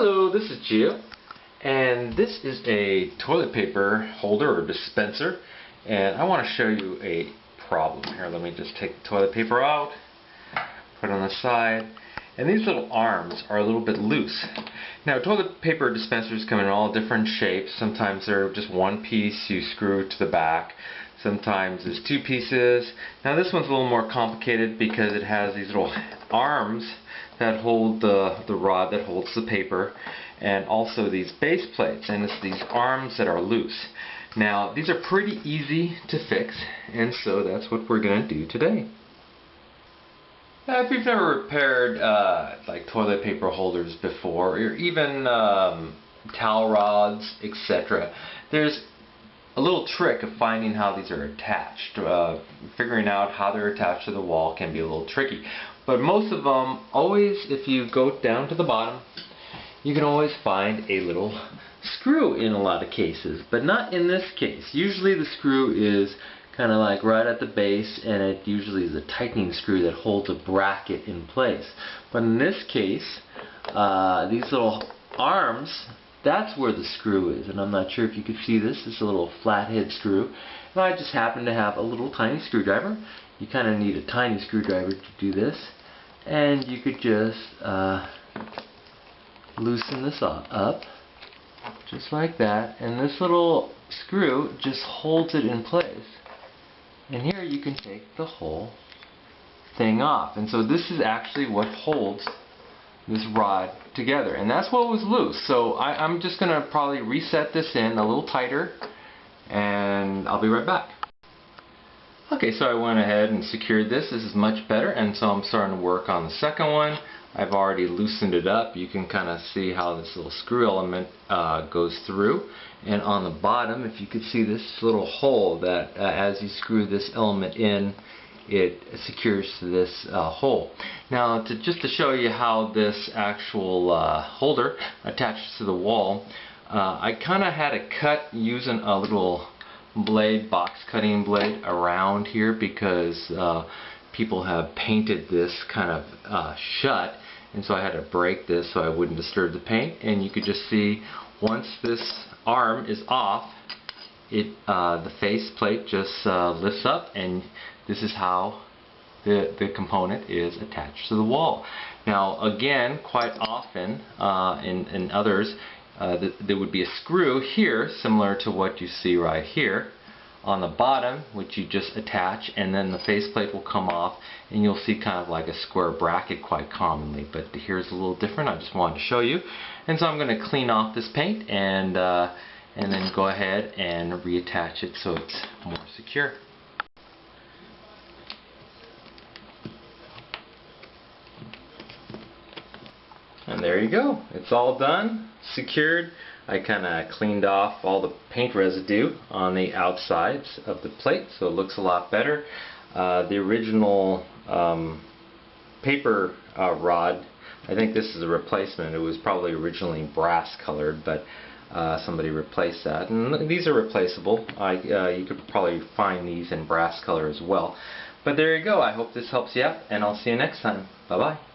Hello, this is Gio, and this is a toilet paper holder or dispenser, and I want to show you a problem. Here, let me just take the toilet paper out, put it on the side, and these little arms are a little bit loose. Now, toilet paper dispensers come in all different shapes. Sometimes they're just one piece, you screw it to the back. Sometimes it's two pieces. Now this one's a little more complicated because it has these little arms that hold the rod that holds the paper, and also these base plates, and it's these arms that are loose. Now these are pretty easy to fix, and so that's what we're going to do today. Now, if you've never repaired like toilet paper holders before, or even towel rods, etc., there's a little trick of finding how these are attached. Figuring out how they're attached to the wall can be a little tricky. But most of them, always, if you go down to the bottom, you can always find a little screw in a lot of cases. But not in this case. Usually the screw is kind of like right at the base, and it usually is a tightening screw that holds a bracket in place. But in this case, these little arms, that's where the screw is, and I'm not sure if you could see this. It's a little flathead screw, and I just happen to have a little tiny screwdriver. You kind of need a tiny screwdriver to do this, and you could just loosen this up just like that, and this little screw just holds it in place. And here you can take the whole thing off, and so this is actually what holds this rod together, and that's what was loose. So I'm just going to probably reset this in a little tighter, and I'll be right back. Okay, so I went ahead and secured this. This is much better, and so I'm starting to work on the second one. I've already loosened it up. You can kind of see how this little screw element goes through, and on the bottom, if you could see this little hole that as you screw this element in, it secures to this hole. Now, just to show you how this actual holder attaches to the wall, I kind of had it cut using a little blade, box cutting blade around here, because people have painted this kind of shut, and so I had to break this so I wouldn't disturb the paint. And you could just see once this arm is off, the face plate just lifts up, and this is how the component is attached to the wall. Now again, quite often in others, there would be a screw here similar to what you see right here on the bottom, which you just attach, and then the faceplate will come off, and you'll see kind of like a square bracket quite commonly. But here's a little different. I just wanted to show you. And so I'm going to clean off this paint and then go ahead and reattach it so it's more secure. And there you go. It's all done, secured. I kind of cleaned off all the paint residue on the outsides of the plate, so it looks a lot better. The original paper rod, I think this is a replacement. It was probably originally brass colored, but somebody replaced that. And these are replaceable. You could probably find these in brass color as well. But there you go. I hope this helps you out, and I'll see you next time. Bye-bye.